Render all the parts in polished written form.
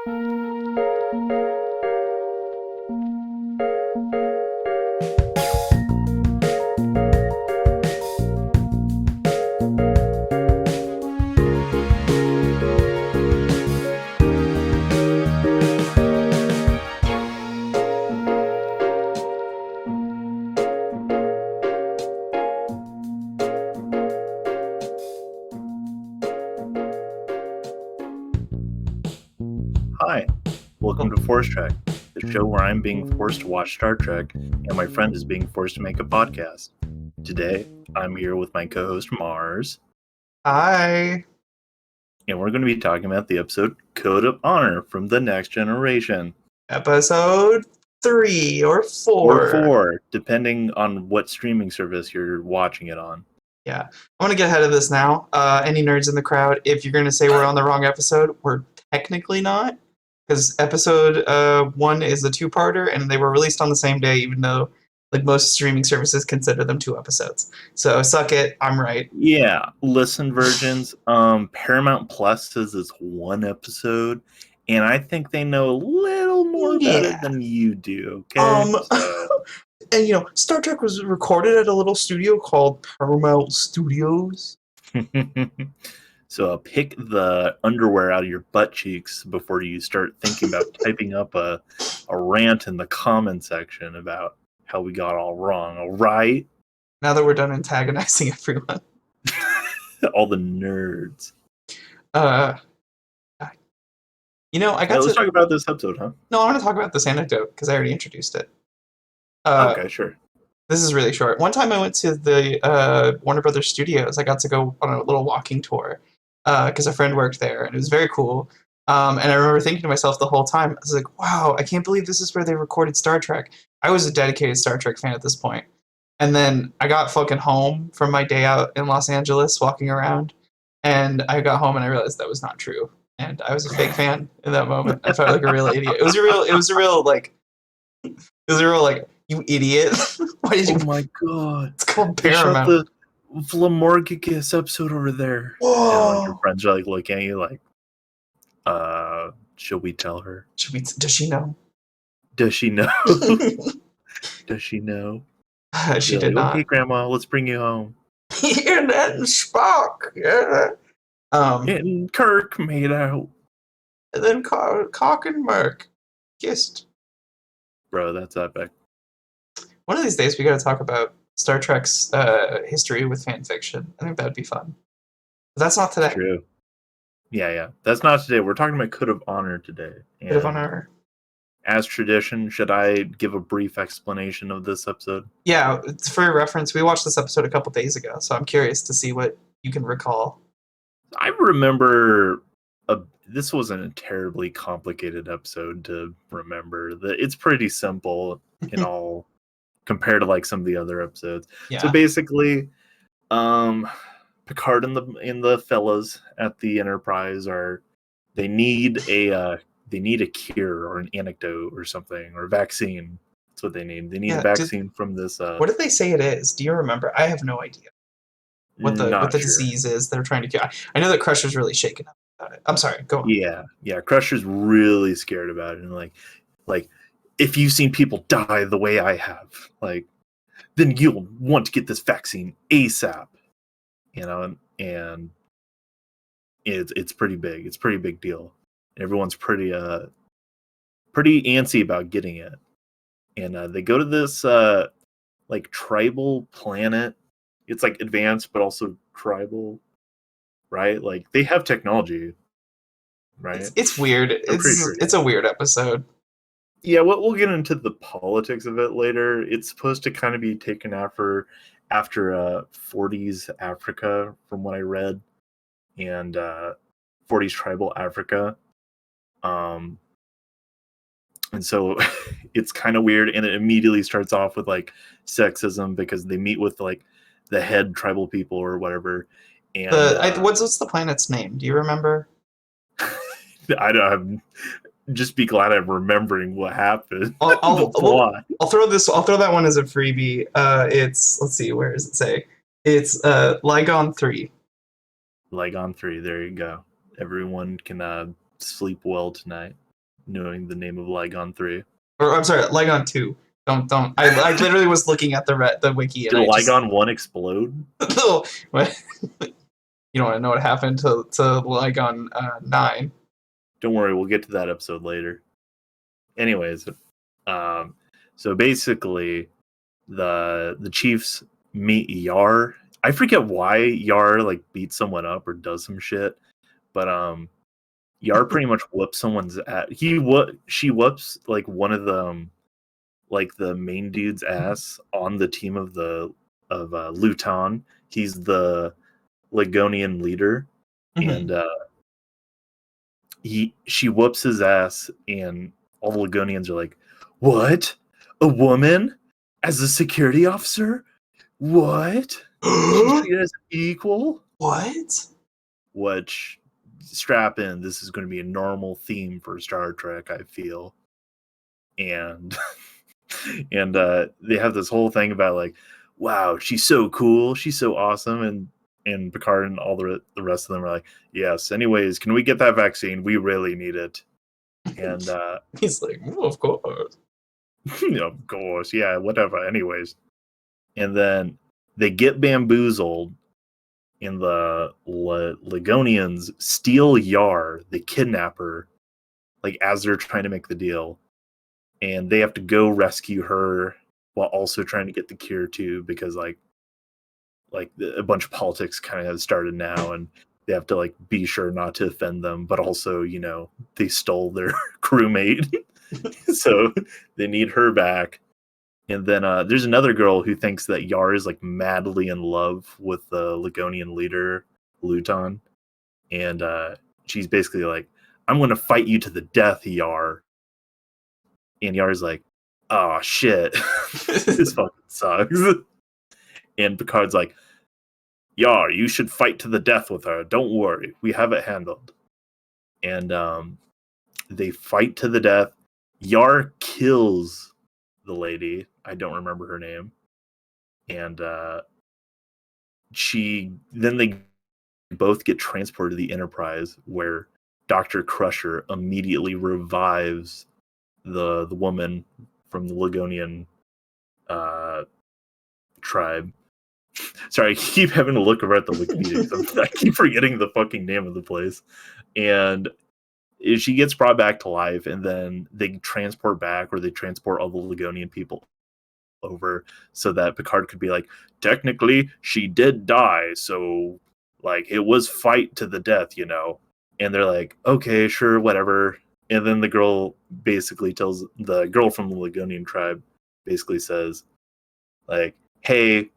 Hi, welcome to Force Trek, the show where I'm being forced to watch Star Trek and my friend is being forced to make a podcast. Today, I'm here with my co-host Mars, Hi. and we're going to be talking about the episode Code of Honor from The Next Generation. Episode 3 or 4. Or 4, depending on what streaming service you're watching it on. Yeah. I'm going to get ahead of this now. Any nerds in the crowd, if you're going to say we're on the wrong episode, we're technically not. Because episode 1 is a two-parter, and they were released on the same day, even though most streaming services consider them 2 episodes. So suck it, I'm right. Yeah, listen versions. Paramount Plus says it's 1 episode, and I think they know a little more about it than you do. Okay. And Star Trek was recorded at a little studio called Paramount Studios. So pick the underwear out of your butt cheeks before you start thinking about typing up a rant in the comment section about how we got all wrong. All right. Now that we're done antagonizing everyone. All the nerds. I got let's talk about this episode, huh? No, I want to talk about this anecdote because I already introduced it. Okay, sure. This is really short. One time I went to the Warner Brothers Studios. I got to go on a little walking tour because a friend worked there, and it was very cool. And I remember thinking to myself the whole time, I was like, wow, I can't believe this is where they recorded Star Trek. I was a dedicated Star Trek fan at this point. And then I got fucking home from my day out in Los Angeles walking around, and I got home and I realized that was not true. And I was a fake fan in that moment. I felt like a real idiot. It was a real you idiot. Why did you? Oh my god. It's called Paramount. The Flamorgicus episode over there. Whoa. And your friends are looking at you like, should we tell her? Does she know? Does she know? Does she know? She did not. Okay, Grandma, let's bring you home. And then Spock. Yeah. And Kirk made out. And then Cock and Merc kissed. Bro, that's epic. One of these days, we got to talk about Star Trek's history with fan fiction. I think that'd be fun. But that's not today. True. Yeah. That's not today. We're talking about Code of Honor today. Code of Honor. As tradition, should I give a brief explanation of this episode? Yeah, for your reference, we watched this episode a couple days ago, so I'm curious to see what you can recall. I remember this wasn't a terribly complicated episode to remember. It's pretty simple in all compared to some of the other episodes. Yeah. So basically, Picard and the fellas at the Enterprise they need a cure or an antidote or something or a vaccine. That's what they need. They need a vaccine from this. What did they say it is? Do you remember? I have no idea what the disease is they're trying to cure. I know that Crusher's really shaken up about it. I'm sorry. Go on. Yeah. Crusher's really scared about it, and like if you've seen people die the way I have, then you'll want to get this vaccine ASAP. And it's pretty big. It's a pretty big deal. Everyone's pretty antsy about getting it. And they go to this tribal planet. It's advanced but also tribal, right? They have technology, right? It's weird. It's a weird episode. Yeah, we'll get into the politics of it later. It's supposed to kind of be taken after 40s Africa, from what I read, and 40s tribal Africa. And so it's kind of weird, and it immediately starts off with sexism because they meet with the head tribal people or whatever. And what's the planet's name? Do you remember? I don't. Just be glad I'm remembering what happened. I'll throw that one as a freebie. It's, let's see, where does it say? It's Ligon 3. Ligon 3. There you go. Everyone can sleep well tonight. knowing the name of Ligon 3. Or I'm sorry, Ligon 2. Don't. I literally was looking at the wiki and Did I Ligon 1 explode? No, you don't want to know what happened to Ligon 9. Don't worry, we'll get to that episode later. Anyways, so basically, the Chiefs meet Yar. I forget why Yar like beats someone up or does some shit, but Yar pretty much whoops someone's ass. She whoops like one of the like the main dude's ass on the team of Luton. He's the Ligonian leader, and she whoops his ass, and all the Ligonians are like, "What? A woman as a security officer? What? She's treated as equal? What? Which, strap in. This is going to be a normal theme for Star Trek, I feel. And and they have this whole thing about like, wow, she's so cool, she's so awesome, and Picard and all the rest of them are like, yes. Anyways, can we get that vaccine? We really need it. And he's like, oh, of course. Of course, yeah, whatever. Anyways, and then they get bamboozled, and the Ligonians steal Yar, the kidnapper, like as they're trying to make the deal, and they have to go rescue her while also trying to get the cure too, because like a bunch of politics kind of have started now, and they have to like be sure not to offend them, but also, you know, they stole their crewmate. So they need her back. And then there's another girl who thinks that Yar is like madly in love with the Ligonian leader, Luton. And she's basically like, I'm going to fight you to the death, Yar. And Yar's like, oh shit, this fucking sucks. And Picard's like, Yar, you should fight to the death with her. Don't worry, we have it handled. And they fight to the death. Yar kills the lady. I don't remember her name. And then they both get transported to the Enterprise, where Dr. Crusher immediately revives the woman from the Ligonian tribe. Sorry, I keep having to look over at the Wikipedia. I keep forgetting the fucking name of the place. And she gets brought back to life, and then they transport all the Ligonian people over so that Picard could be like, technically, she did die, so like it was fight to the death, you know. And they're like, okay, sure, whatever. And then the girl basically tells the girl from the Ligonian tribe, basically says, like, hey,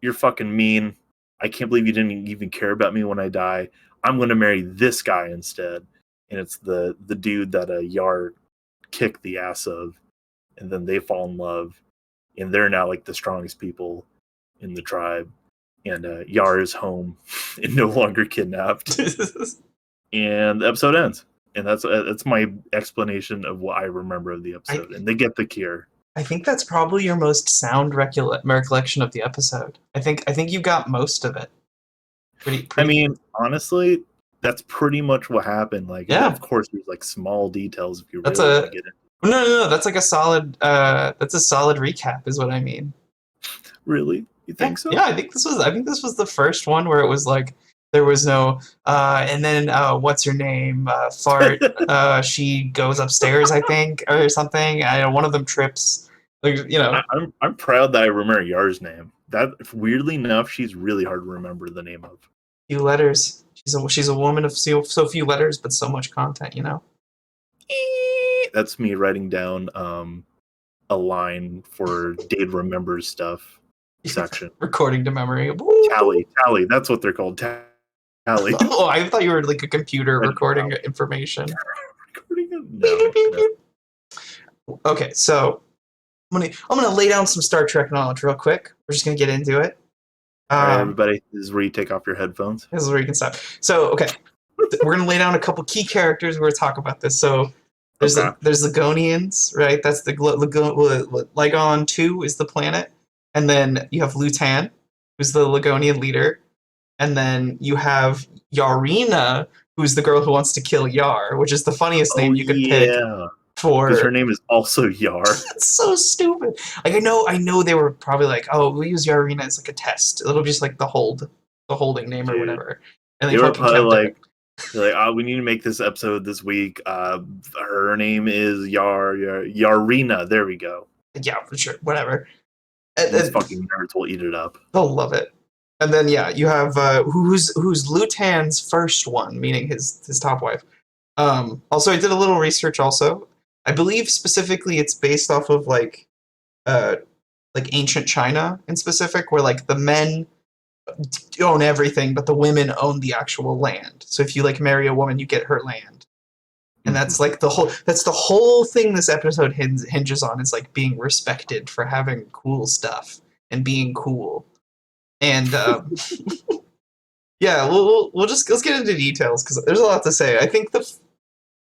you're fucking mean. I can't believe you didn't even care about me when I die. I'm going to marry this guy instead. And it's the dude that Yar kicked the ass of. And then they fall in love. And they're now like the strongest people in the tribe. And Yar is home and no longer kidnapped. And the episode ends. And that's my explanation of what I remember of the episode. And they get the cure. I think that's probably your most sound recollection of the episode. I think you got most of it. Pretty. I mean, honestly, that's pretty much what happened. Like, yeah, of course, there's like small details if you really want to get it. No. That's like a solid. That's a solid recap, is what I mean. Really? You think so? Yeah, I think this was the first one where it was like there was no. And then what's her name? Fart. She goes upstairs, I think, or something. One of them trips. Like, you know. I'm proud that I remember Yar's name. That weirdly enough, she's really hard to remember the name of. Few letters. She's a woman of so few letters, but so much content. You know. That's me writing down a line for Dade remembers stuff section. Recording to memory. Tally. That's what they're called. Tally. Oh, I thought you were like a computer recording information. No. Okay, so I'm gonna lay down some Star Trek knowledge real quick. We're just gonna get into it. All right, everybody, this is where you take off your headphones. This is where you can stop. So, okay, we're gonna lay down a couple key characters. We're gonna talk about this. So, there's Ligonians, right? That's the Ligon 2 is the planet, and then you have Lutan, who's the Ligonian leader, and then you have Yarina, who's the girl who wants to kill Yar, which is the funniest Oh name you could pick yeah, because for. her name is also Yar. It's so stupid. Like I know they were probably like, oh, we'll use Yarina as like a test. It'll be just like the holding name or Dude, whatever. And they they were fucking probably kept it. like, they're like, oh, we need to make this episode this week. Her name is Yarina. There we go. Yeah, for sure. Whatever. These fucking nerds will eat it up. They'll love it. And then yeah, you have who's Lutan's first one, meaning his top wife. Also, I did a little research. Also, I believe specifically it's based off of like ancient China in specific, where like the men own everything, but the women own the actual land. So if you like marry a woman, you get her land, and that's like the whole thing this episode hinges on, is like being respected for having cool stuff and being cool. And yeah, let's get into details because there's a lot to say. I think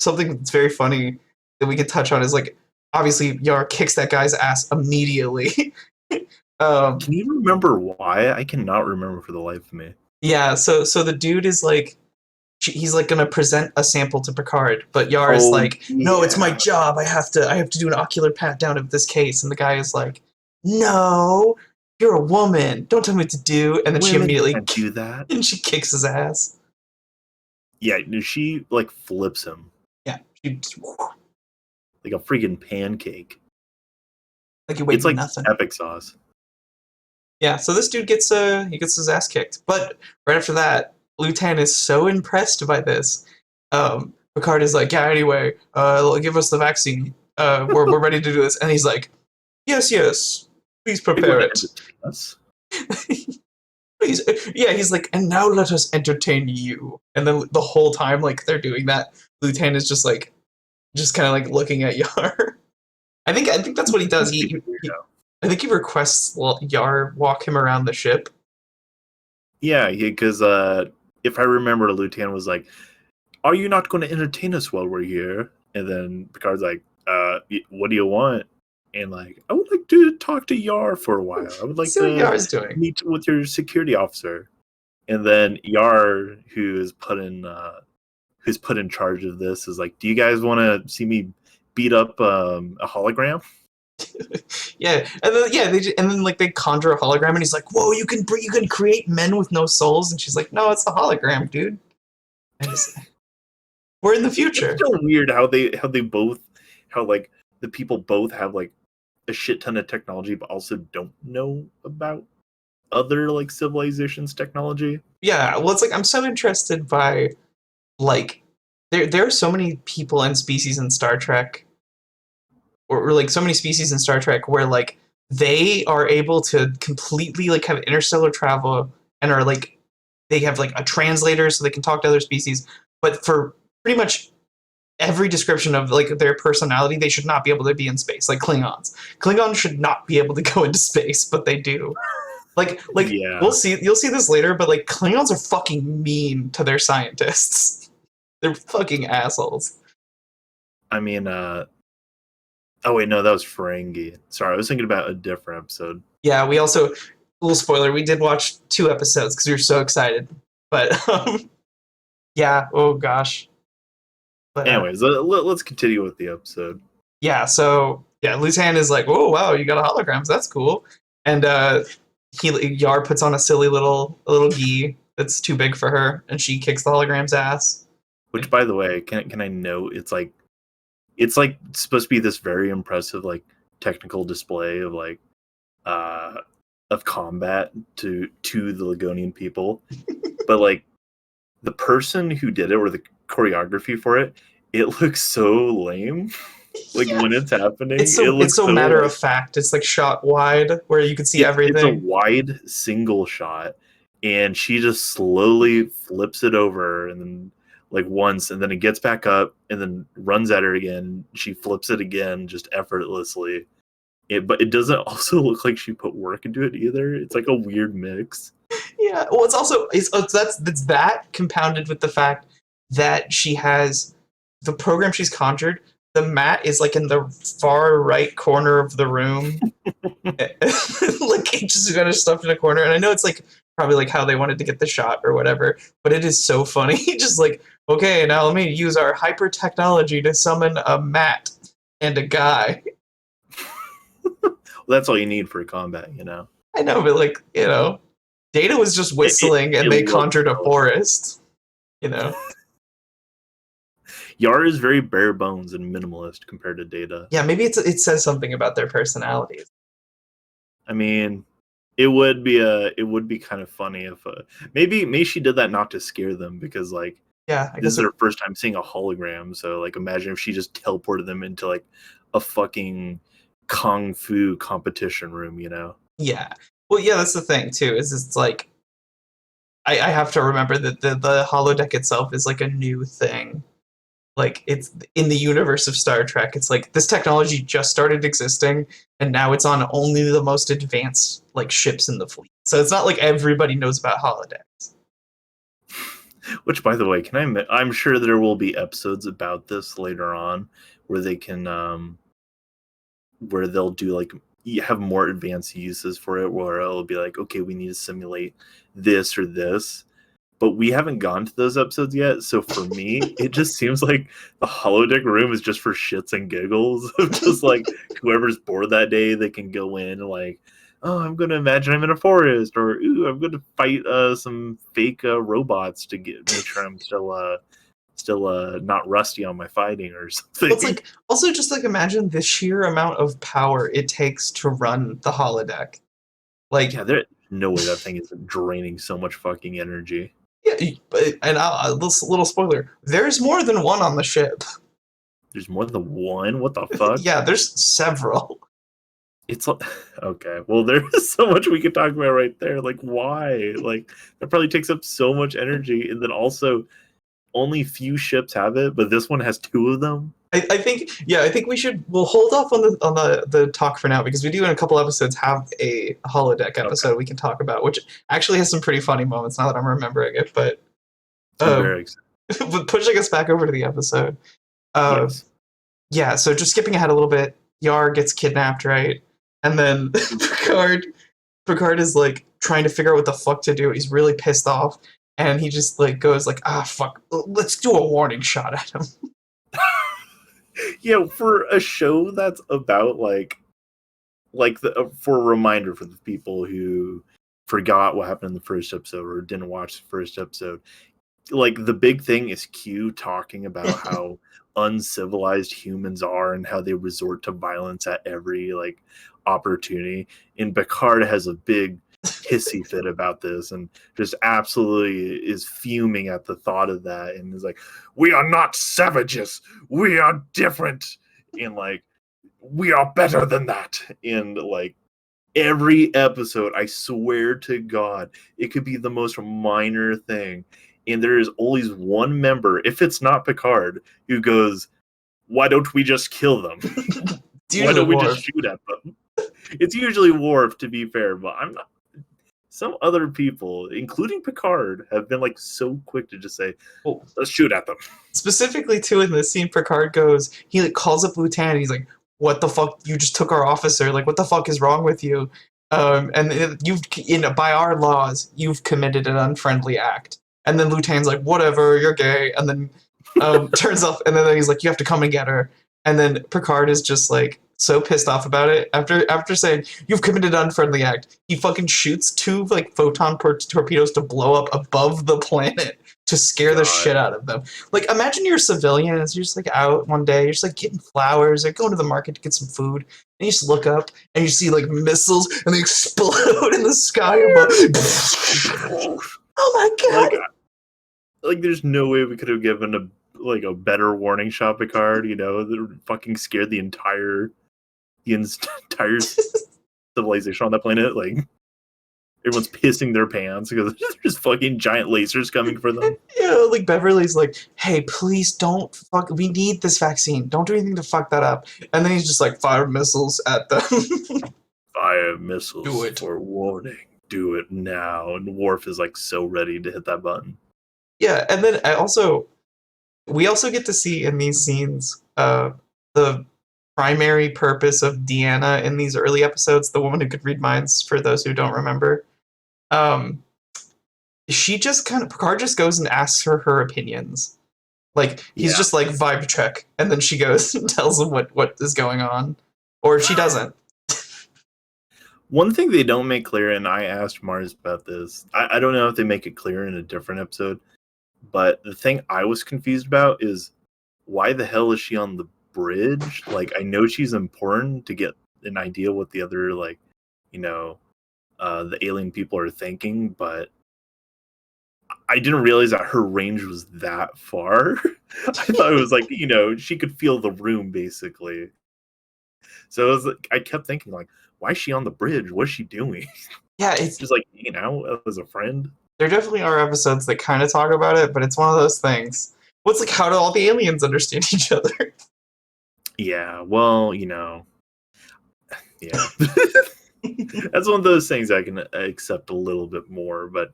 something that's very funny that we could touch on is like obviously Yar kicks that guy's ass immediately. Can you remember why? I cannot remember for the life of me. Yeah, so the dude is like, he's like gonna present a sample to Picard, but Yar is like, no, it's my job. I have to do an ocular pat down of this case, and the guy is like, no, you're a woman. Don't tell me what to do. And then she immediately can't do that, and she kicks his ass. Yeah, she like flips him. Yeah, she just, like a freaking pancake. Like you wait it's like nothing. Epic sauce. Yeah, so this dude gets his ass kicked, but right after that, Lutan is so impressed by this. Picard is like, yeah, anyway, give us the vaccine. We're ready to do this, and he's like, yes, please prepare it. Please, yeah, he's like, and now let us entertain you. And then the whole time, like they're doing that, Lutan is just kind of like looking at Yar. I think that's what he does. I think he requests Yar walk him around the ship. Yeah, because if I remember, Lutan was like, "Are you not going to entertain us while we're here?" And then Picard's like, "What do you want?" And like, I would like to talk to Yar for a while. I would like see to what Yar's doing. Meet with your security officer. And then Yar, who is put in charge of this, is like, "Do you guys want to see me beat up a hologram?" Yeah, and then like they conjure a hologram, and he's like, "Whoa, you can create men with no souls," and she's like, "No, it's the hologram, dude." We're in the future. It's so weird how like the people both have like a shit ton of technology, but also don't know about other like civilizations' technology. Yeah, well, it's like I'm so interested by like there are so many people and species in Star Trek. Or like so many species in Star Trek where like they are able to completely like have interstellar travel and are like they have like a translator so they can talk to other species, but for pretty much every description of like their personality, they should not be able to be in space. Like Klingons should not be able to go into space, but they do. Like yeah. You'll see this later, but like Klingons are fucking mean to their scientists. They're fucking assholes. I mean, oh wait, no, that was Ferengi. Sorry, I was thinking about a different episode. Yeah, we also, little spoiler, we did watch 2 episodes because we were so excited. But yeah, oh gosh. But, anyways, let's continue with the episode. Yeah, so yeah, Lutan is like, "Oh wow, you got a holograms, that's cool." And Yar puts on a silly little gi that's too big for her, and she kicks the hologram's ass. Which, by the way, can I note, it's like supposed to be this very impressive like technical display of like of combat to the Ligonian people, but like the person who did it or the choreography for it looks so lame. Like when it's happening, it's so matter of fact. It's like shot wide where you can see everything. It's a wide single shot, and she just slowly flips it over and then like once, and then it gets back up and then runs at her again. She flips it again just effortlessly. But it doesn't also look like she put work into it either. It's like a weird mix. Yeah, well, that's that compounded with the fact that she has the program she's conjured. The mat is like in the far right corner of the room. Like it just got her stuffed in a corner. And I know it's like probably like how they wanted to get the shot or whatever. But it is so funny. Just like, okay, now let me use our hyper technology to summon a Matt and a guy. Well, that's all you need for combat, you know. I know, but like, you know, Data was just whistling and it they looks conjured a so- forest. You know. Yar is very bare bones and minimalist compared to Data. Yeah, maybe it says something about their personalities. I mean, it would be kind of funny if maybe she did that not to scare them, because like Yeah, I this guess is their first time seeing a hologram. So like imagine if she just teleported them into like a fucking kung fu competition room, you know? yeah. Well, yeah, that's the thing too. Is it's like I have to remember that the holodeck itself is like a new thing. Like it's in the universe of Star Trek. It's like this technology just started existing, and now it's on only the most advanced like ships in the fleet. So it's not like everybody knows about holodecks. Which, by the way, I'm sure there will be episodes about this later on where they can where they'll do like you have more advanced uses for it, where it'll be like, okay, we need to simulate this or this, but we haven't gone to those episodes yet. So for me, it just seems like the holodeck room is just for shits and giggles. Just like whoever's bored that day, they can go in and like, oh, I'm going to imagine I'm in a forest, or ooh, I'm going to fight some fake robots to make sure I'm still not rusty on my fighting or something. But it's like also just like imagine the sheer amount of power it takes to run the holodeck. Like Yeah, there's no way that thing is draining so much fucking energy. yeah, and this little spoiler: there's more than one on the ship. There's more than one? What the fuck? Yeah, there's several. It's okay. Well, there's so much we could talk about right there. Like, why? Like, that probably takes up so much energy, and then also only few ships have it, but this one has two of them. I think I think we'll hold off on the talk for now because we do in a couple episodes have a holodeck episode we can talk about, which actually has some pretty funny moments now that I'm remembering it. But I'm very excited. but pushing us back over to the episode. Yes. Yeah, so just skipping ahead a little bit, Yar gets kidnapped, right? And then Picard is like trying to figure out what the fuck to do. He's really pissed off, and he just like goes like, "Ah, fuck, let's do a warning shot at him." Yeah, for a show that's about for a reminder for the people who forgot what happened in the first episode or didn't watch the first episode, like the big thing is Q talking about how uncivilized humans are and how they resort to violence at every like opportunity. And Picard has a big hissy fit about this and just absolutely is fuming at the thought of that, and is like, we are not savages, we are different, and like we are better than that. And like every episode, I swear to God, it could be the most minor thing, and there is always one member, if it's not Picard, who goes, why don't we just kill them? Why don't we just shoot at them? It's usually Worf, to be fair, but I'm not. Some other people, including Picard, have been like so quick to just say, let's shoot at them. Specifically, too, in this scene, Picard goes, he like calls up Lieutenant, he's like, what the fuck, you just took our officer, like what the fuck is wrong with you? And by our laws, you've committed an unfriendly act. And then Lieutenant's like, whatever, you're gay. And then turns off, and then he's like, you have to come and get her. And then Picard is just like so pissed off about it. After saying, you've committed an unfriendly act, he fucking shoots two like photon torpedoes to blow up above the planet to scare the shit out of them. Like, imagine you're a civilian, and you're just like out one day, you're just like getting flowers, or going to the market to get some food, and you just look up and you see like missiles and they explode in the sky above. Oh my god! Like there's no way we could have given a better warning shot, Picard. You know, that fucking scared the entire civilization on that planet. Like everyone's pissing their pants because there's fucking giant lasers coming for them. Yeah, like Beverly's like, hey, please don't fuck. We need this vaccine. Don't do anything to fuck that up. And then he's just like, fire missiles at them. Fire missiles Do it. for warning. Do it now. And Worf is like so ready to hit that button. Yeah, and then we also get to see in these scenes the primary purpose of Deanna in these early episodes, the woman who could read minds, for those who don't remember. she just kind of Picard just goes and asks her opinions. Like he's Yeah. just like vibe check, and then she goes and tells him what is going on, or she doesn't. One thing they don't make clear, and I asked Mars about this. I don't know if they make it clear in a different episode, but the thing I was confused about is why the hell is she on the bridge? Like, I know she's important to get an idea what the other, like, you know, the alien people are thinking, but I didn't realize that her range was that far. I thought it was like, she could feel the room basically. So it was like, I kept thinking, like, why is she on the bridge? What's she doing? Yeah, it's Just like hanging out as a friend. there definitely are episodes that kind of talk about it, but it's one of those things. What's like, how do all the aliens understand each other? Yeah, well, yeah. That's one of those things I can accept a little bit more, but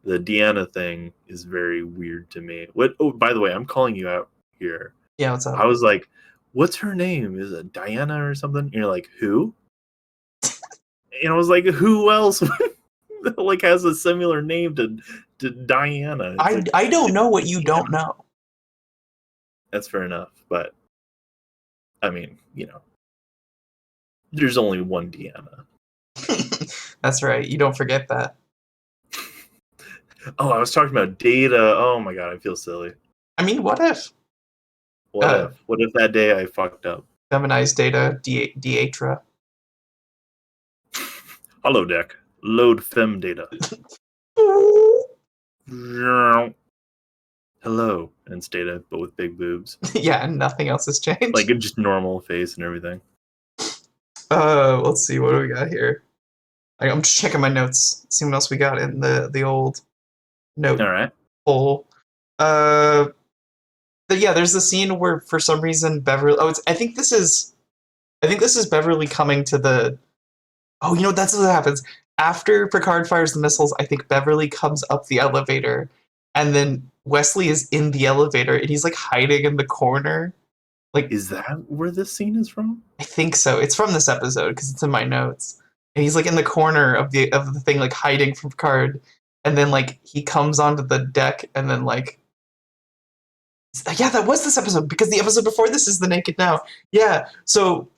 the Deanna thing is very weird to me. What? Oh, by the way, I'm calling you out here. Yeah, what's up? I was like, what's her name? Is it Diana or something? And you're like, who? And I was like, who else like has a similar name to Diana? I don't know what you don't know. That's fair enough, but I mean, there's only one Deanna. That's right. You don't forget that. Oh, I was talking about Data. Oh my god, I feel silly. I mean, what if? What if that day I fucked up? Feminized Data, Deatra. Hello, deck. Load fem data. Hello, and it's Data, but with big boobs. Yeah, and nothing else has changed. Like just normal face and everything. Let's see, what do we got here? I'm just checking my notes, see what else we got in the old note All right. hole. Yeah, there's the scene where for some reason Beverly. Oh, I think this is Beverly coming to the. Oh, that's what happens after Picard fires the missiles. I think Beverly comes up the elevator, and then Wesley is in the elevator, and he's like hiding in the corner. Like, is that where this scene is from? I think so. It's from this episode because it's in my notes. And he's like in the corner of the thing, like hiding from Picard, and then like he comes onto the deck, and then like. Yeah, that was this episode because the episode before this is the Naked Now. Yeah, so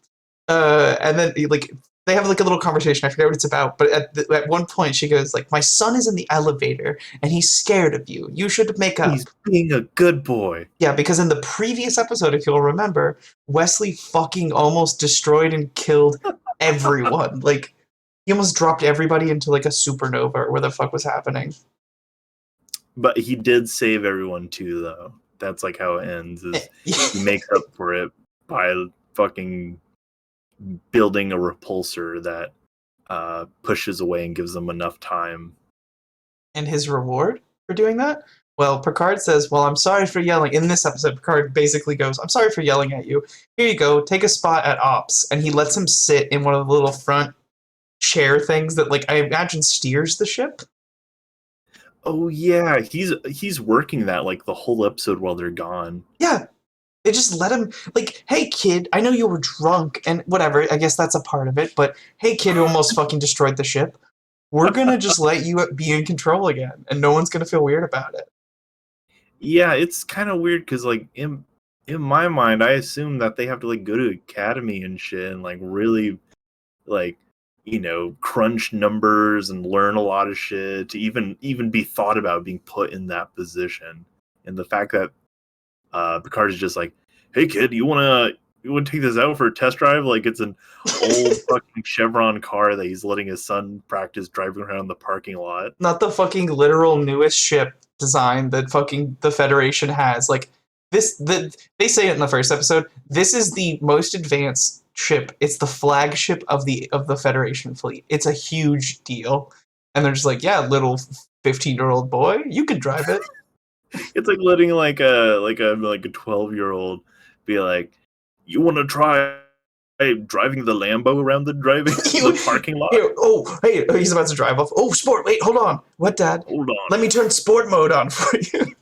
and then like they have like a little conversation. I forget what it's about, but at one point she goes like, "My son is in the elevator and he's scared of you. You should make up." He's being a good boy. Yeah, because in the previous episode, if you'll remember, Wesley fucking almost destroyed and killed everyone. Like he almost dropped everybody into like a supernova or where the fuck was happening. But he did save everyone too, though. That's like how it ends. Is he makes up for it by fucking building a repulsor that pushes away and gives them enough time. And his reward for doing that? Well, Picard says, "Well, I'm sorry for yelling." In this episode, Picard basically goes, "I'm sorry for yelling at you. Here you go. Take a spot at ops." And he lets him sit in one of the little front chair things that, like, I imagine steers the ship. Oh yeah, he's working that like the whole episode while they're gone. Yeah. They just let him, like, "Hey, kid, I know you were drunk," and whatever, I guess that's a part of it, but, "Hey, kid who almost fucking destroyed the ship, we're gonna just let you be in control again, and no one's gonna feel weird about it." Yeah, it's kind of weird because like in my mind, I assume that they have to like go to academy and shit and like really like crunch numbers and learn a lot of shit to even be thought about being put in that position. And the fact that Picard is just like, "Hey kid, you wanna take this out for a test drive?" Like it's an old fucking Chevron car that he's letting his son practice driving around the parking lot. Not the fucking literal newest ship design that fucking the Federation has. Like, they say it in the first episode, this is the most advanced ship. It's the flagship of the Federation fleet. It's a huge deal. And they're just like, "Yeah, little 15-year-old boy, you can drive it." It's like letting like a 12-year-old be like, "You want to try driving the Lambo around the parking lot?" Here, hey, he's about to drive off. "Oh, sport, wait, hold on." "What, Dad?" Hold on. "Let me turn sport mode on for you."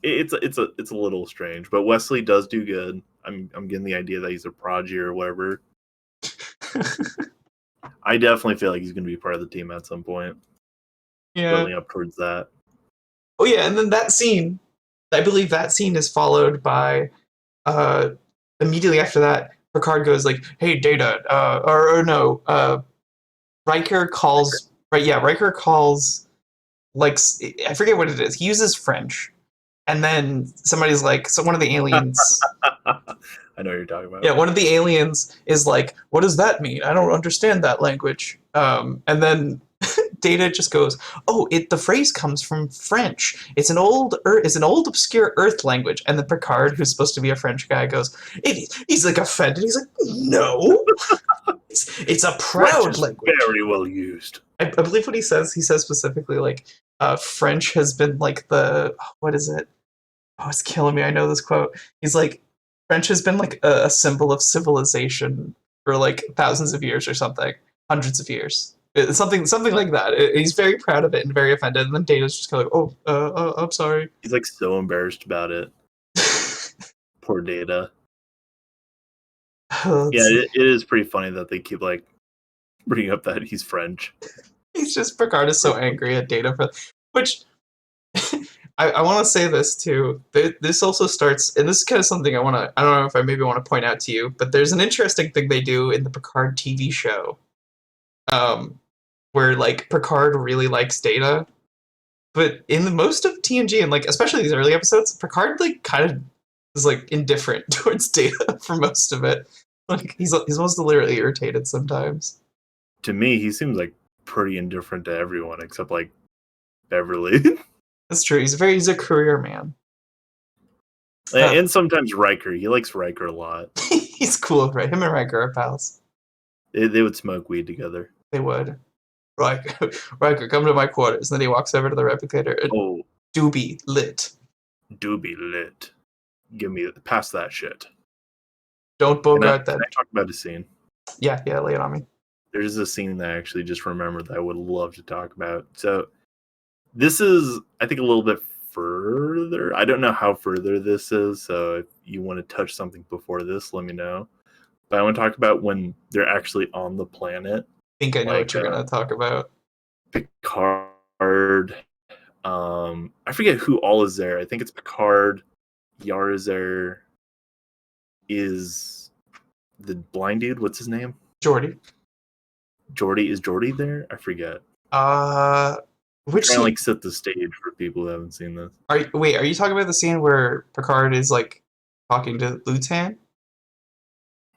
It's a little strange, but Wesley does do good. I'm getting the idea that he's a prodigy or whatever. I definitely feel like he's going to be part of the team at some point. Yeah. Building up towards that. Oh yeah, and then that scene, I believe that scene is followed by immediately after that, Picard goes like, "Hey, Data," or no, Riker calls. Right, yeah, Riker calls like I forget what it is. He uses French, and then somebody's like, so one of the aliens. I know what you're talking about. Yeah, one of the aliens is like, "What does that mean? I don't understand that language." And then Data just goes, "Oh, the phrase comes from French. It's an old obscure Earth language." And then Picard, who's supposed to be a French guy, goes, he's like offended. He's like, "No, it's a proud language. Very well used." I believe what he says. He says specifically like, French has been like what is it? Oh, it's killing me. I know this quote. He's like, French has been like a symbol of civilization for like thousands of years or something, hundreds of years. Something like that. He's very proud of it and very offended. And then Data's just kind of like, "Oh, I'm sorry." He's like so embarrassed about it. Poor Data. Yeah, it is pretty funny that they keep like bringing up that he's French. He's just Picard is so angry at Data for which. I want to say this too. This also starts, and this is kind of something I don't know if I maybe want to point out to you, but there's an interesting thing they do in the Picard TV show, where like Picard really likes Data, but in the most of TNG and like especially these early episodes, Picard like kind of is like indifferent towards Data for most of it. Like he's almost literally irritated sometimes. To me, he seems like pretty indifferent to everyone except like Beverly. That's true. He's a career man. And sometimes Riker. He likes Riker a lot. He's cool, right? Him and Riker are pals. They would smoke weed together. They would. Riker, come to my quarters. And then he walks over to the replicator. And oh, doobie lit. Doobie lit. Pass that shit. Don't bogart that. Can I talk about a scene? Yeah, lay it on me. There's a scene that I actually just remembered that I would love to talk about. So this is, I think, a little bit further. I don't know how further this is, so if you want to touch something before this, let me know. But I want to talk about when they're actually on the planet. I think I know what you're going to talk about. Picard. I forget who all is there. I think it's Picard. Yar is there. Is the blind dude? What's his name? Geordi. Is Geordi there? I forget. Which trying to like set the stage for people who haven't seen this. Are you talking about the scene where Picard is like talking to Lutan?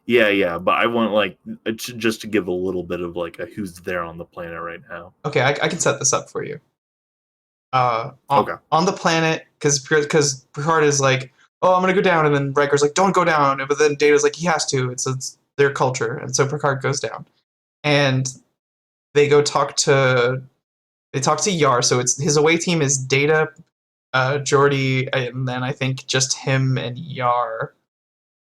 Yeah, but I want like just to give a little bit of like a who's there on the planet right now. Okay, I can set this up for you. Okay. On the planet, because Picard is like, "Oh, I'm gonna go down," and then Riker's like, "Don't go down," but then Data's like, "He has to. It's their culture," and so Picard goes down, and they go talk to Yar. So it's his away team is Data, Geordi, and then I think just him and Yar.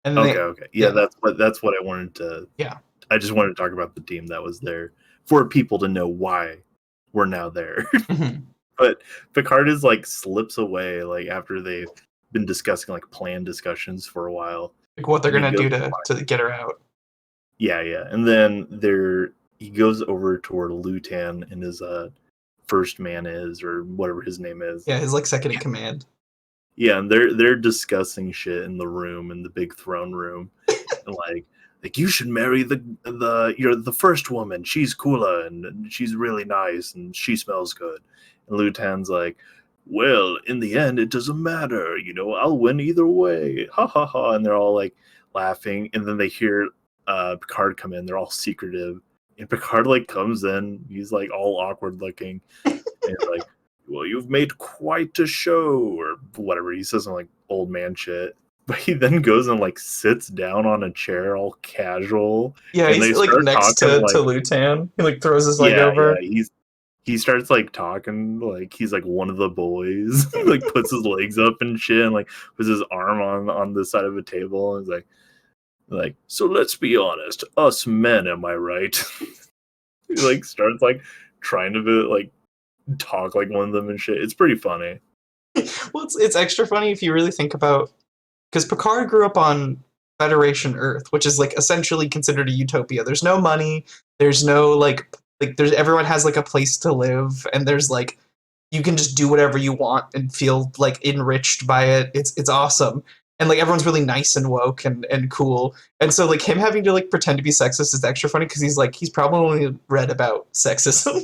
And okay. Yeah, that's what I wanted to. Yeah. I just wanted to talk about the team that was there for people to know why we're now there. Mm-hmm. But Picard is like slips away like after they've been discussing like plan discussions for a while. Like what they're gonna do to get her out. Yeah. And then he goes over toward Lutan and his first man is, or whatever his name is. Yeah, his like second in command. Yeah, and they're discussing shit in the room, in the big throne room. And like you should marry the first woman. She's cooler and she's really nice and she smells good. And Lutan's like, well, in the end, it doesn't matter. I'll win either way. Ha ha ha. And they're all like laughing. And then they hear Picard come in. They're all secretive. And Picard like comes in. He's like all awkward looking. And like, well, you've made quite a show or whatever. He says some like old man shit. But he then goes and like sits down on a chair all casual. Yeah, he's like next to Lutan. He like throws his leg over. Yeah, he starts like talking like he's like one of the boys. Like puts his legs up and shit and like puts his arm on the side of a table and is like, so let's be honest, us men, am I right? He like starts like trying to be like talk like one of them and shit. It's pretty funny. Well, it's extra funny if you really think about, because Picard grew up on Federation Earth, which is like essentially considered a utopia. There's no money. There's no like there's everyone has like a place to live, and there's like you can just do whatever you want and feel like enriched by it. It's awesome. And like everyone's really nice and woke and cool. And so like him having to like pretend to be sexist is extra funny because he's probably only read about sexism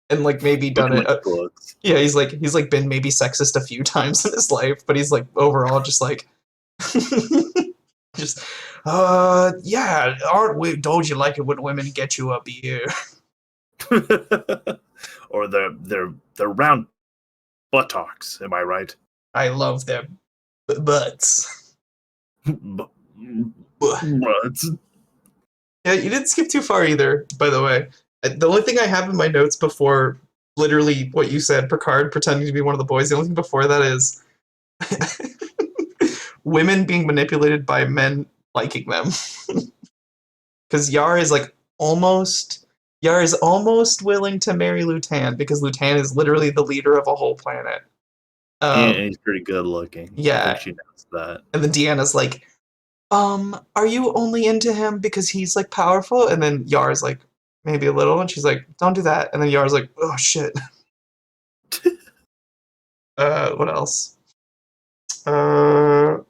and like maybe done it. Yeah, he's like been maybe sexist a few times in his life, but he's like overall just like just yeah, aren't we? Don't you like it when women get you a beer? Or their round buttocks, am I right? I love their butts. Butts. Yeah, you didn't skip too far either, by the way. The only thing I have in my notes before literally what you said, Picard pretending to be one of the boys, the only thing before that is women being manipulated by men liking them. Because Yar is almost willing to marry Lutan because Lutan is literally the leader of a whole planet. And he's pretty good looking. Yeah. I think she knows that. And then Deanna's like, are you only into him because he's like powerful? And then Yar's like, maybe a little. And she's like, don't do that. And then Yar's like, oh shit. What else? The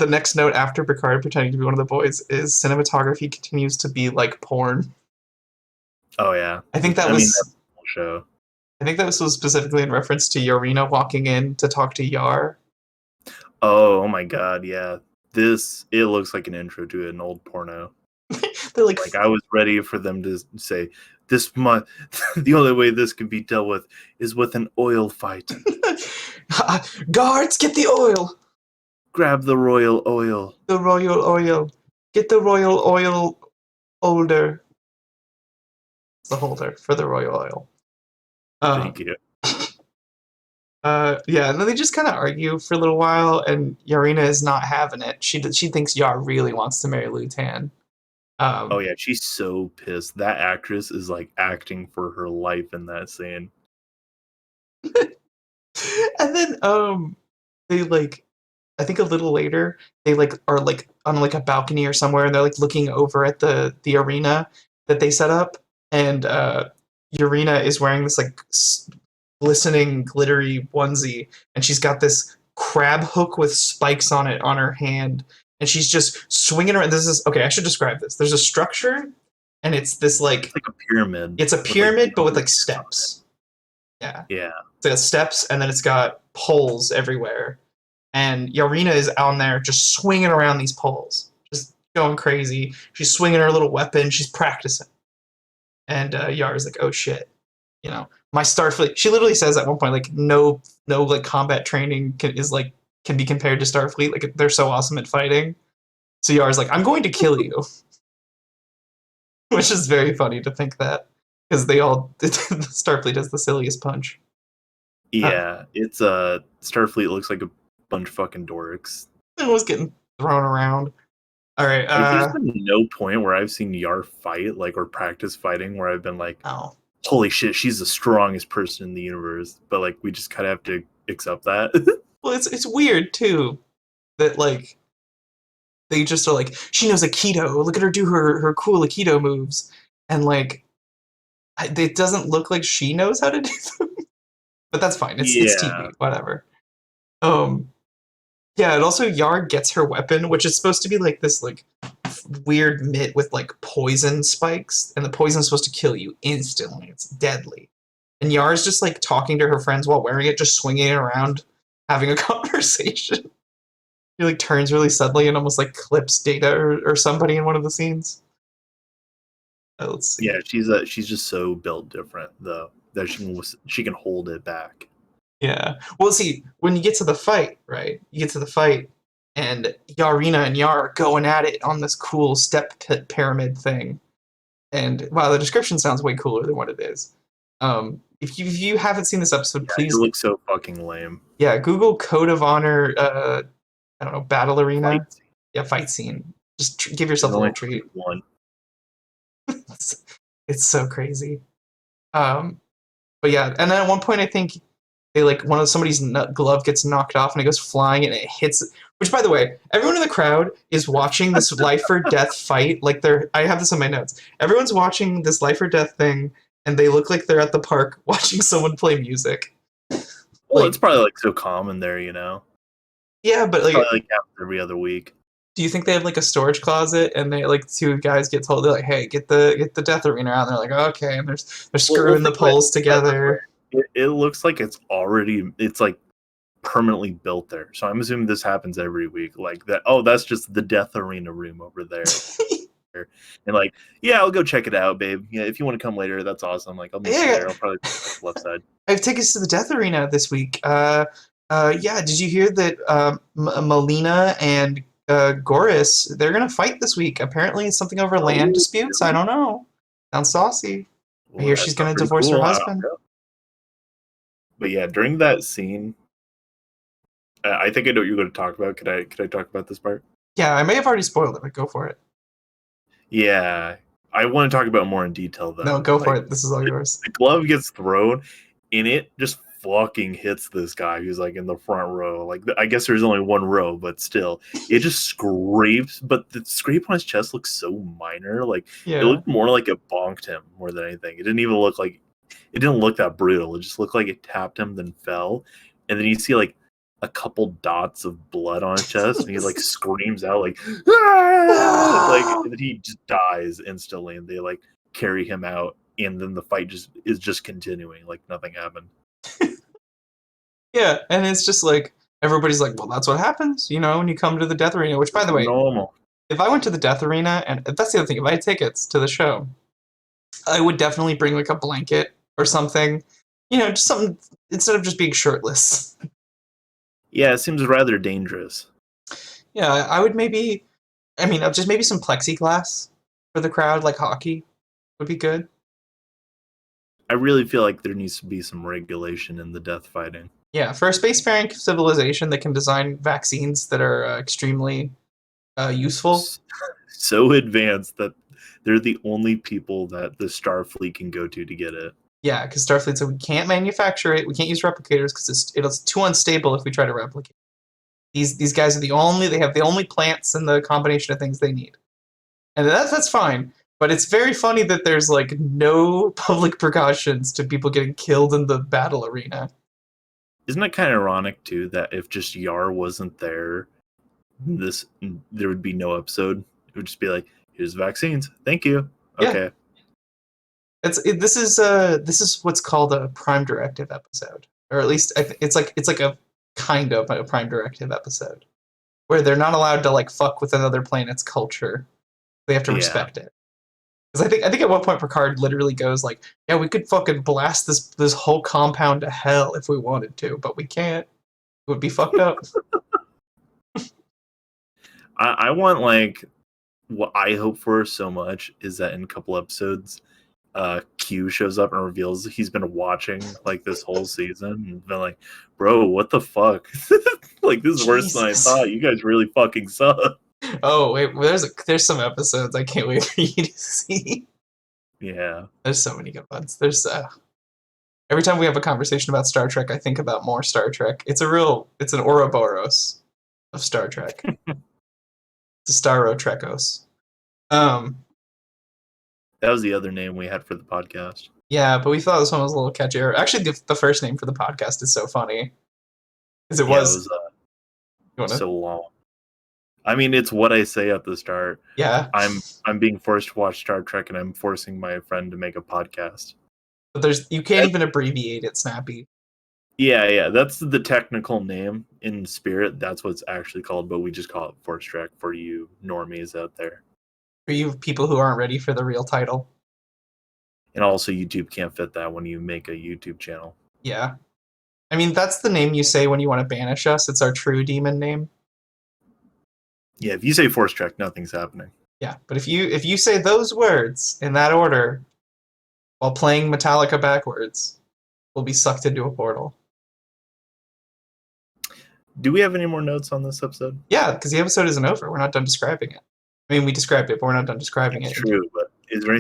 next note after Picard pretending to be one of the boys is cinematography continues to be like porn. Oh yeah. I think that was that's the whole show. I think that was specifically in reference to Yarina walking in to talk to Yar. Oh my god, yeah. It looks like an intro to an old porno. They're like I was ready for them to say the only way this can be dealt with is with an oil fight. Guards, get the oil. Grab the royal oil. The royal oil. Get the royal oil holder. It's the holder for the royal oil. Thank you. Yeah, and then they just kind of argue for a little while, and Yarina is not having it. She thinks Yar really wants to marry Lutan. Oh yeah, she's so pissed. That actress is like acting for her life in that scene. And then they like, I think a little later they like are like on like a balcony or somewhere, and they're like looking over at the arena that they set up, and Yarina is wearing this like glistening, glittery onesie, and she's got this crab hook with spikes on it on her hand, and she's just swinging around. Okay, I should describe this. There's a structure, and it's this It's like a pyramid. It's a pyramid, but with like steps. Yeah. Yeah. So it's steps, and then it's got poles everywhere, and Yarina is on there just swinging around these poles, just going crazy. She's swinging her little weapon. She's practicing, and Yar is like, "Oh shit." You know, my Starfleet. She literally says at one point, like, no, like combat training can be compared to Starfleet. Like, they're so awesome at fighting. So Yar's like, I'm going to kill you, which is very funny to think that because Starfleet has the silliest punch. Yeah, it's Starfleet looks like a bunch of fucking dorks. It was getting thrown around. All right. There's been no point where I've seen Yar fight, or practice fighting, where I've been like, oh. Holy shit, she's the strongest person in the universe. But we just kind of have to accept that. Well, it's weird too that like they just are like, she knows Aikido. Look at her do her cool Aikido moves, and like it doesn't look like she knows how to do them. But that's fine. It's TV, whatever. Yeah, and also Yar gets her weapon, which is supposed to be like this like weird mitt with like poison spikes, and the poison is supposed to kill you instantly. It's deadly. And Yar's just like talking to her friends while wearing it, just swinging it around, having a conversation. He like turns really suddenly and almost like clips Data or somebody in one of the scenes. Let's see. Yeah, she's just so built different though that she can hold it back. Yeah. Well, see, when you get to the fight, right? You get to the fight, and Yarina and Yar are going at it on this cool step pit pyramid thing. And wow, the description sounds way cooler than what it is. If you haven't seen this episode, please. It looks so fucking lame. Yeah, Google Code of Honor. I don't know, battle arena. Fight scene. Just give yourself a little treat. One. It's so crazy. But yeah, and then at one point I think they like somebody's glove gets knocked off and it goes flying and it hits. Which, by the way, everyone in the crowd is watching this life or death fight. Like I have this in my notes. Everyone's watching this life or death thing, and they look like they're at the park watching someone play music. Well, it's probably like so common there, you know. Yeah, but like probably like happens every other week. Do you think they have like a storage closet and they like two guys get told, they're like, hey, get the death arena out, and they're like, okay, and they're screwing the poles together. It looks like it's like permanently built there. So I'm assuming this happens every week. Like that, that's just the death arena room over there. And like, yeah, I'll go check it out, babe. Yeah, if you want to come later, that's awesome. Like, I'll meet you there. I'll probably be on the left side. I have tickets to the death arena this week. Yeah, did you hear that Melina and Goris, they're gonna fight this week? Apparently it's something over land disputes. I don't know. Sounds saucy. I hear she's gonna divorce her husband. But yeah, during that scene, I think I know what you're going to talk about. Could I talk about this part? Yeah, I may have already spoiled it, but go for it. Yeah, I want to talk about more in detail though. No, go for it. This is all yours. The glove gets thrown, and it just fucking hits this guy who's like in the front row. Like, I guess there's only one row, but still, it just scrapes. But the scrape on his chest looks so minor. Like, it looked more like it bonked him more than anything. It didn't even look like it didn't look that brutal. It just looked like it tapped him, then fell, and then you see like a couple dots of blood on his chest, and he like screams out like, "Ah!" Like, and then he just dies instantly, and they like carry him out, and then the fight is just continuing like nothing happened. Yeah, and it's just like everybody's like, well, that's what happens, you know, when you come to the death arena. Which, by the way, normal. If I went to the death arena, and that's the other thing, if I had tickets to the show, I would definitely bring like a blanket or something, you know, just something instead of just being shirtless. Yeah, it seems rather dangerous. Yeah, I would just maybe some plexiglass for the crowd, like hockey, would be good. I really feel like there needs to be some regulation in the death fighting. Yeah, for a spacefaring civilization that can design vaccines that are extremely useful. So advanced that they're the only people that the Starfleet can go to get it. Yeah, because Starfleet said we can't manufacture it, we can't use replicators because it's too unstable if we try to replicate. These guys are they have the only plants and the combination of things they need. And that's fine, but it's very funny that there's like no public precautions to people getting killed in the battle arena. Isn't it kind of ironic too that if just Yar wasn't there, there would be no episode? It would just be like, here's vaccines, thank you. Okay. Yeah. This is what's called a Prime Directive episode, or at least it's like a kind of a Prime Directive episode, where they're not allowed to like fuck with another planet's culture. They have to respect it. Because I think at one point Picard literally goes like, "Yeah, we could fucking blast this whole compound to hell if we wanted to, but we can't. It would be fucked up." I want, like, what I hope for so much is that in a couple episodes, Q shows up and reveals he's been watching like this whole season and been like, bro, what the fuck? Like, this is worse than I thought. You guys really fucking suck. Oh wait, well, there's some episodes I can't wait for you to see. Yeah, there's so many good ones. There's every time we have a conversation about Star Trek, I think about more Star Trek. It's an Ouroboros of Star Trek. It's a Staro Trekos. That was the other name we had for the podcast. Yeah, but we thought this one was a little catchier. Actually, the first name for the podcast is so funny. Because it was so long. I mean, it's what I say at the start. Yeah. I'm being forced to watch Star Trek, and I'm forcing my friend to make a podcast. But you can't even abbreviate it, Snappy. Yeah, that's the technical name in Spirit. That's what it's actually called, but we just call it Force Trek for you normies out there. For you people who aren't ready for the real title. And also, YouTube can't fit that when you make a YouTube channel. Yeah. I mean, that's the name you say when you want to banish us. It's our true demon name. Yeah, if you say Force Trek, nothing's happening. Yeah, but if you say those words in that order while playing Metallica backwards, we'll be sucked into a portal. Do we have any more notes on this episode? Yeah, because the episode isn't over. We're not done describing it. I mean, we described it, but we're not done describing it. True, but is there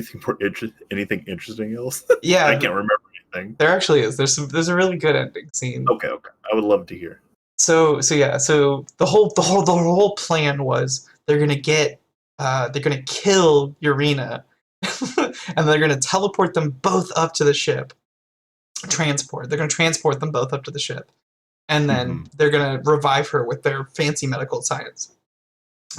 anything interesting else? Yeah. I can't remember ending? There actually is. There's a really good ending scene. Okay. I would love to hear. So the whole plan was they're gonna kill Urena, and they're gonna teleport them both up to the ship. They're gonna transport them both up to the ship, and then they're gonna revive her with their fancy medical science.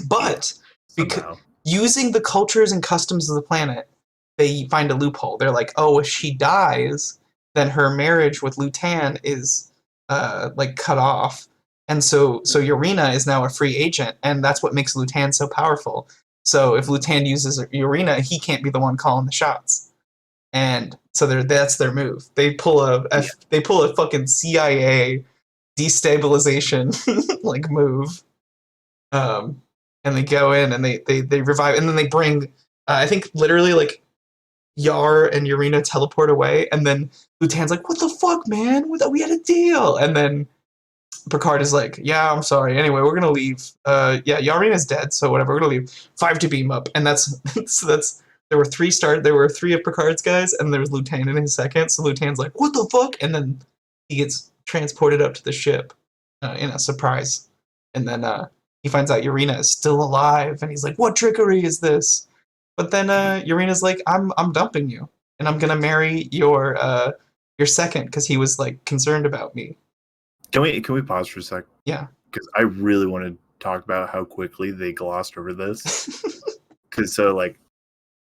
But because using the cultures and customs of the planet, they find a loophole. They're like, oh, if she dies, then her marriage with Lutan is like cut off. And so Urena is now a free agent, and that's what makes Lutan so powerful. So if Lutan uses Urena, he can't be the one calling the shots. And so that's their move. They pull a fucking CIA destabilization like move. And they go in and they revive, and then they bring I think literally like Yar and Urena teleport away, and then Lutan's like, "What the fuck, man? We had a deal." And then Picard is like, "Yeah, I'm sorry. Anyway, we're gonna leave. Yeah, Yarena's dead, so whatever. We're gonna leave. 5 to beam up." And that's there were 3 of Picard's guys, and there was Lutan in his second. So Lutan's like, "What the fuck?" And then he gets transported up to the ship in a surprise, and then he finds out Urena is still alive, and he's like, "What trickery is this?" But then Urena's like, "I'm dumping you, and I'm gonna marry your second because he was like concerned about me." Can we pause for a sec? Yeah. Because I really want to talk about how quickly they glossed over this. Because so like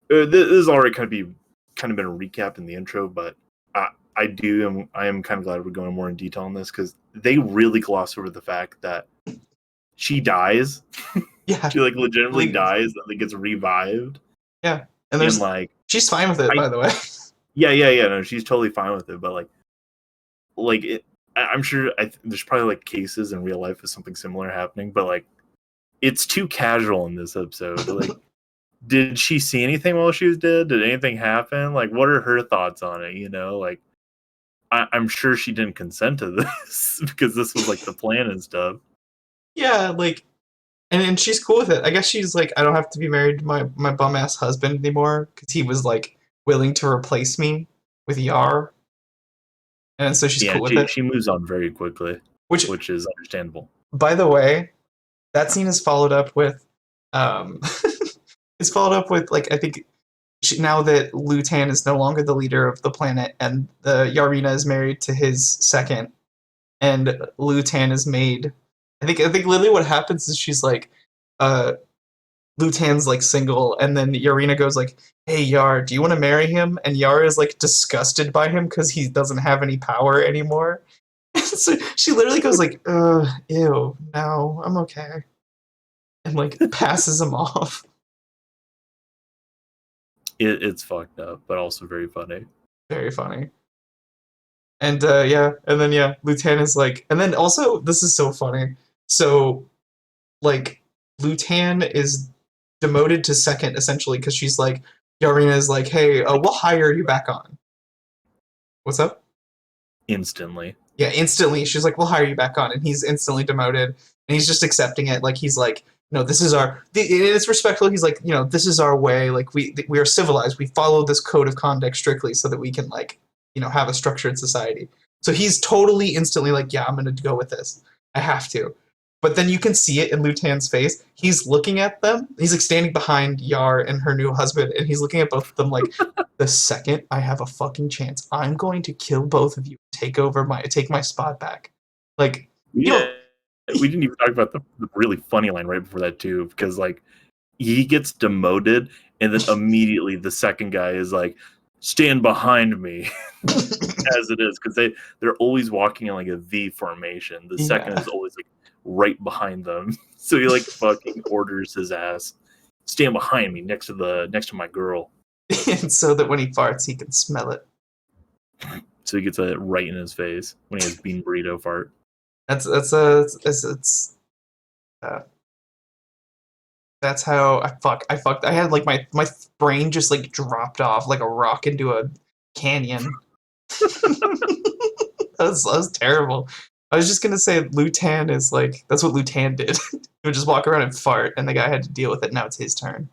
this is already kind of been a recap in the intro, but I am kind of glad we're going more in detail on this because they really gloss over the fact that she dies. Yeah. She like legitimately dies and then gets revived. Yeah. And there's like she's fine with it, by the way. Yeah. No, she's totally fine with it, but I'm sure there's probably like cases in real life of something similar happening, but like it's too casual in this episode. Like, did she see anything while she was dead? Did anything happen? Like, what are her thoughts on it? You know, like I'm sure she didn't consent to this because this was like the plan and stuff. Yeah, like, and she's cool with it. I guess she's like, I don't have to be married to my bum ass husband anymore because he was like willing to replace me with Yar, and so she's cool with it. She moves on very quickly, which is understandable. By the way, that scene is followed up with, it's followed up with like I think now that Lutan is no longer the leader of the planet, and the Yarina is married to his second, and Lutan is made. I think literally what happens is she's like, Lutan's like single, and then Yarina goes like, "Hey Yar, do you want to marry him?" And Yar is like disgusted by him because he doesn't have any power anymore. So she literally goes like, ew, no, I'm okay," and like passes him off. It's fucked up, but also very funny. Very funny. And Lutan is like, and then also this is so funny. So, like, Lutan is demoted to second essentially because she's like, Yarina is like, "Hey, we'll hire you back on." What's up? Instantly. Yeah, instantly. She's like, "We'll hire you back on," and he's instantly demoted, and he's just accepting it. Like he's like, this is our. It's respectful. He's like, this is our way. Like we are civilized. We follow this code of conduct strictly so that we can like, have a structured society. So he's totally instantly like, yeah, I'm gonna go with this. I have to. But then you can see it in Lutan's face. He's looking at them. He's like standing behind Yar and her new husband, and he's looking at both of them like, the second I have a fucking chance, I'm going to kill both of you. Take my spot back. Like, yeah. We didn't even talk about the really funny line right before that too, because like he gets demoted, and then immediately the second guy is like, "Stand behind me," as it is, because they're always walking in like a V formation. The second is always like right behind them, so he like fucking orders his ass, "Stand behind me, next to my girl," and so that when he farts, he can smell it. So he gets it right in his face when he has bean burrito fart. That's how I fucked. I had like my brain just like dropped off like a rock into a canyon. that was terrible. I was just gonna say Lutan is like, that's what Lutan did. He would just walk around and fart, and the guy had to deal with it. Now it's his turn.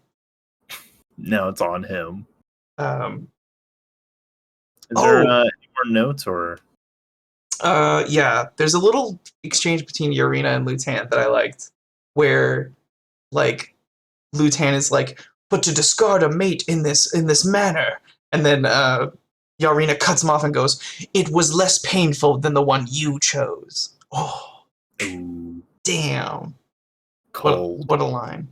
Now it's on him. Is there any more notes or? Yeah, there's a little exchange between Yarina and Lutan that I liked, where like Lutan is like, "But to discard a mate in this manner," and then Yarina cuts him off and goes, "It was less painful than the one you chose." Oh, Ooh, damn! cold. What a line.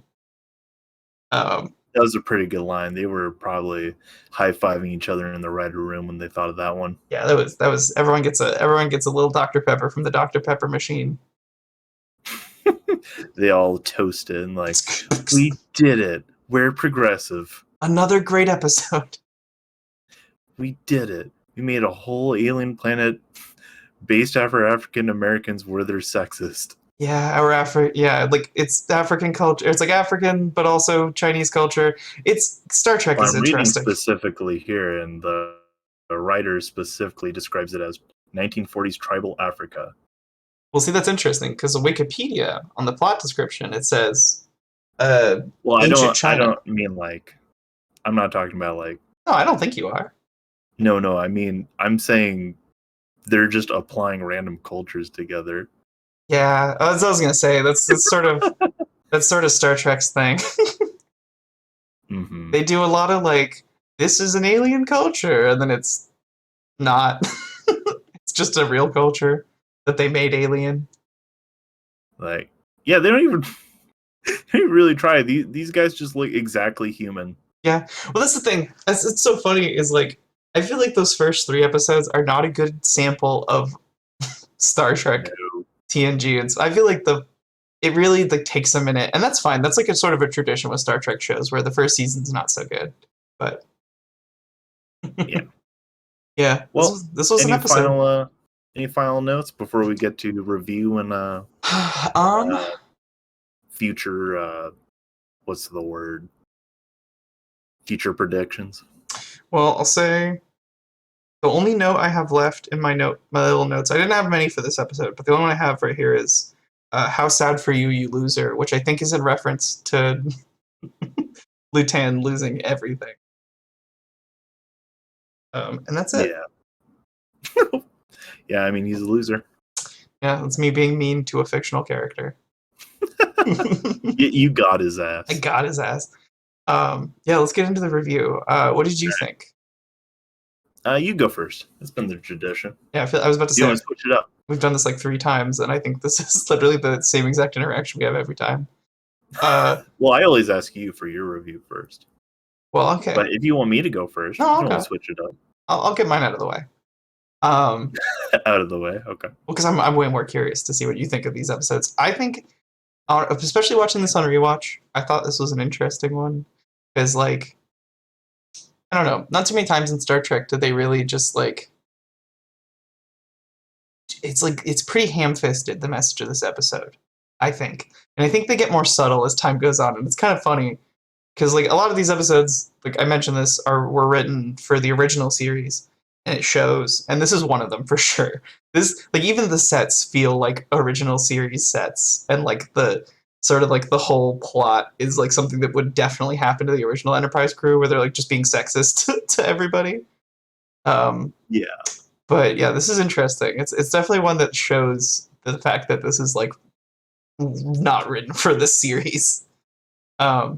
That was a pretty good line. They were probably high-fiving each other in the writer room when they thought of that one. Yeah, that was everyone gets a little Dr. Pepper from the Dr. Pepper machine. They all toasted and like, we did it. We're progressive. Another great episode. We did it. We made a whole alien planet based after African Americans where they're sexist. Yeah, like it's African culture. It's like African, but also Chinese culture. It's Star Trek Well, is I'm reading interesting. specifically here, and the writer specifically describes it as 1940s tribal Africa. Well, see, that's interesting because Wikipedia on the plot description it says, Well, ancient China. I don't mean like. I'm not talking about like. No, I don't think you are. No. I mean, I'm saying they're just applying random cultures together. Yeah, as I was gonna say, that's sort of Star Trek's thing. Mm-hmm. They do a lot of like, this is an alien culture, and then it's not. It's just a real culture that they made alien. Like, yeah, they don't even they really try. These guys just look exactly human. Yeah, well, that's the thing. It's so funny. Is like I feel like those first 3 episodes are not a good sample of Star Trek TNG. I feel like it really like takes a minute, and that's fine. That's like a sort of a tradition with Star Trek shows where the first season's not so good, but Yeah. Yeah. Well, this was an episode. Any final notes before we get to review and future what's the word? Future predictions. Well, I'll say the only note I have left in my little notes. I didn't have many for this episode, but the only one I have right here is "How sad for you, you loser," which I think is in reference to Lutan losing everything. And that's it. Yeah. Yeah, I mean he's a loser. Yeah, that's me being mean to a fictional character. You got his ass. I got his ass. Yeah, let's get into the review. What did you think? You go first. It's been the tradition. Yeah, I was about to say. You want to switch it up? We've done this like 3 times, and I think this is literally the same exact interaction we have every time. Well, I always ask you for your review first. Well, okay. But if you want me to go first, you can always switch it up. I'll get mine out of the way. Out of the way, okay. Well, because I'm way more curious to see what you think of these episodes. I think, especially watching this on rewatch, I thought this was an interesting one because, like, I don't know, not too many times in Star Trek did they really just like. It's pretty ham-fisted, the message of this episode, I think, and I think they get more subtle as time goes on, and it's kind of funny because like a lot of these episodes, like I mentioned, were written for the original series. And it shows, and this is one of them for sure. This, like, even the sets feel like original series sets, and like the sort of like the whole plot is like something that would definitely happen to the original Enterprise crew, where they're like just being sexist to everybody. Yeah, but yeah, this is interesting. It's definitely one that shows the fact that this is like not written for this series. But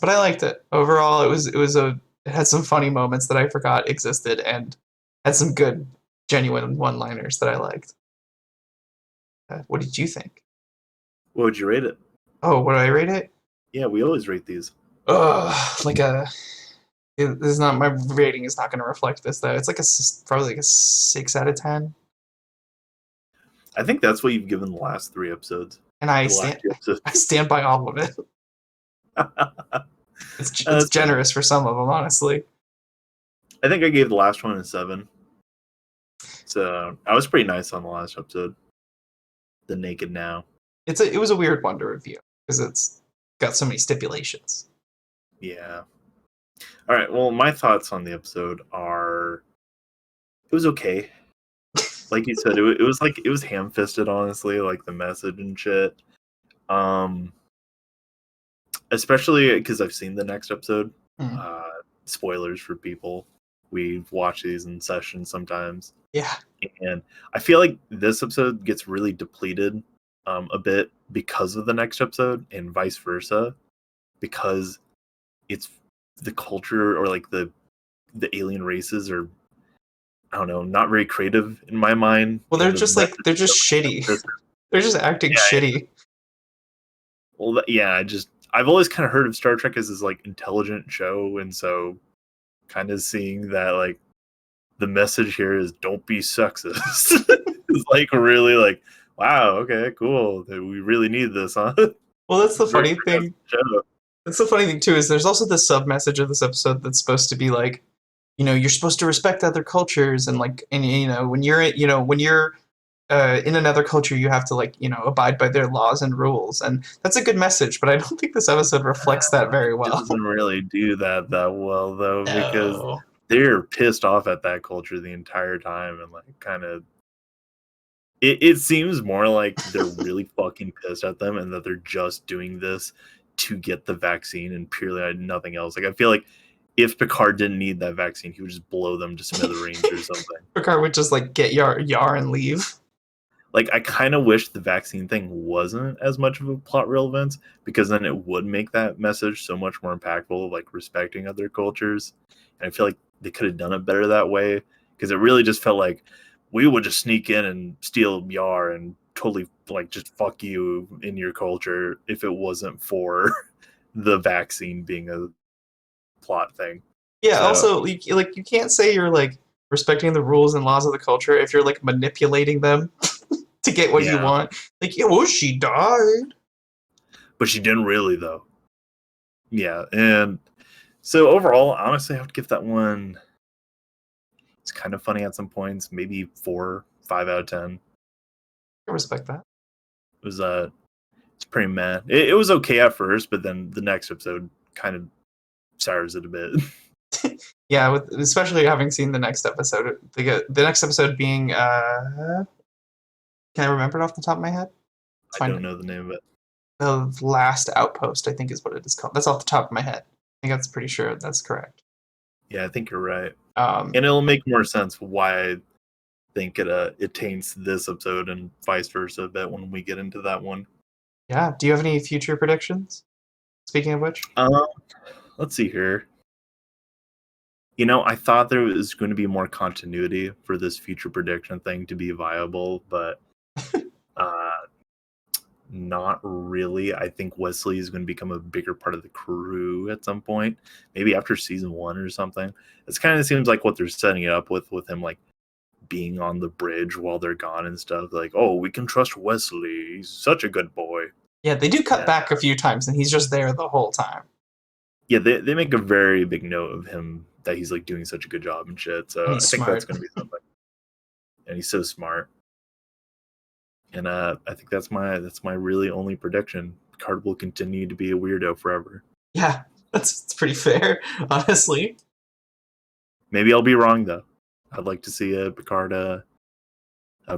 I liked it overall. It had some funny moments that I forgot existed, and had some good, genuine one-liners that I liked. What did you think? What would you rate it? Oh, what do I rate it? Yeah, we always rate these. This is not, my rating is not going to reflect this though. It's like probably like a 6 out of 10. I think that's what you've given the last 3 episodes. And I stand by all of it. It's generous for some of them, honestly. I think I gave the last one a 7. So I was pretty nice on the last episode. The Naked Now. It was a weird one to review because it's got so many stipulations. Yeah. All right. Well, my thoughts on the episode are, it was okay. Like you said, it was ham-fisted, honestly, like the message and shit. Especially because I've seen the next episode. Spoilers for people we watch these in sessions sometimes. Yeah. And I feel like this episode gets really depleted a bit because of the next episode, and vice versa, because it's the culture, or like the alien races are, I don't know, not very creative in my mind. Well, they're just shitty. They're just acting shitty. Well, yeah, I've always kind of heard of Star Trek as this like intelligent show, and so kind of seeing that like the message here is don't be sexist. It's like really like, wow, okay, cool. We really need this, huh? Well, that's the funny thing. That's the funny thing too, is there's also the sub message of this episode that's supposed to be like, you know, you're supposed to respect other cultures, and like, and you know, when you're in another culture, you have to like, you know, abide by their laws and rules, and that's a good message. But I don't think this episode reflects that very well. It doesn't really do that well though, No. because they're pissed off at that culture the entire time, and like kind of it seems more like they're really fucking pissed at them, and that they're just doing this to get the vaccine and purely nothing else. Like I feel like if Picard didn't need that vaccine, he would just blow them to smithereens or something. Picard would just like get Yar and leave. Like I kind of wish the vaccine thing wasn't as much of a plot relevance, because then it would make that message so much more impactful, like respecting other cultures. And I feel like they could have done it better that way, because it really just felt like we would just sneak in and steal Yar and totally like just fuck you in your culture if it wasn't for the vaccine being a plot thing. Yeah. Also, you can't say you're like respecting the rules and laws of the culture if you're like manipulating them to get what you want. Like, yeah, well, she died, but she didn't really though. Yeah, and so overall, honestly, I would give that one. It's kind of funny at some points, maybe 4, 5 out of 10. I respect that. It was it's pretty meh. It was okay at first, but then the next episode kind of sours it a bit. Yeah, especially having seen the next episode. The next episode being can I remember it off the top of my head? I don't know the name of it. The Last Outpost, I think, is what it is called. That's off the top of my head. I think that's pretty sure that's correct. Yeah, I think you're right. And it'll make more sense why I think it taints this episode and vice versa a bit when we get into that one. Yeah. Do you have any future predictions? Speaking of which? Let's see here. You know, I thought there was going to be more continuity for this future prediction thing to be viable, but not really. I think Wesley is going to become a bigger part of the crew at some point, maybe after season 1 or something. It kind of seems like what they're setting it up with him like being on the bridge while they're gone and stuff. Like, oh, we can trust Wesley. He's such a good boy. Yeah, they do cut back a few times, and he's just there the whole time. Yeah, they make a very big note of him, that he's like doing such a good job and shit. So I think that's going to be something. And he's so smart. And I think that's my really only prediction. Picard will continue to be a weirdo forever. Yeah, that's pretty fair, honestly. Maybe I'll be wrong though. I'd like to see Picard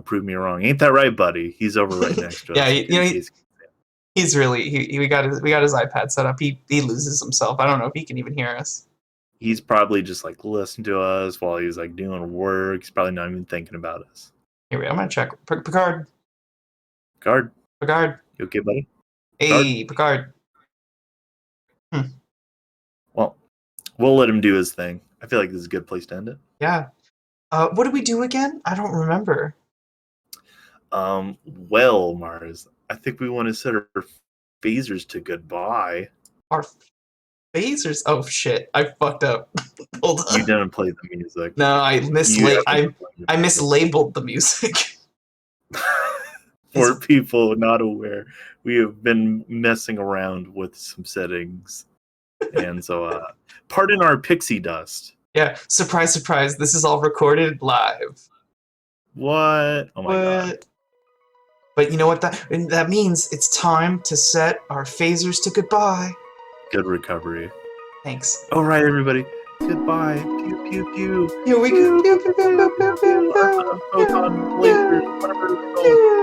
prove me wrong. Ain't that right, buddy? He's over right next to us. Yeah, he's really we got his iPad set up. He loses himself. I don't know if he can even hear us. He's probably just like listening to us while he's like doing work. He's probably not even thinking about us. Here, I'm gonna check. Picard. Picard. You okay, buddy? Hey, Picard. Well, we'll let him do his thing. I feel like this is a good place to end it. Yeah. What did we do again? I don't remember. Well, Mars, I think we want to set our phasers to goodbye. Our phasers? Oh shit! I fucked up. Hold on. You didn't play the music. No, I mislabeled the music. For people not aware, we have been messing around with some settings, and so pardon our pixie dust. Yeah, surprise, surprise! This is all recorded live. What? Oh my god! But you know what that means? It's time to set our phasers to goodbye. Good recovery. Thanks. All right, everybody. Goodbye. Pew pew pew. Here we go. Photon lasers. Whatever it's called.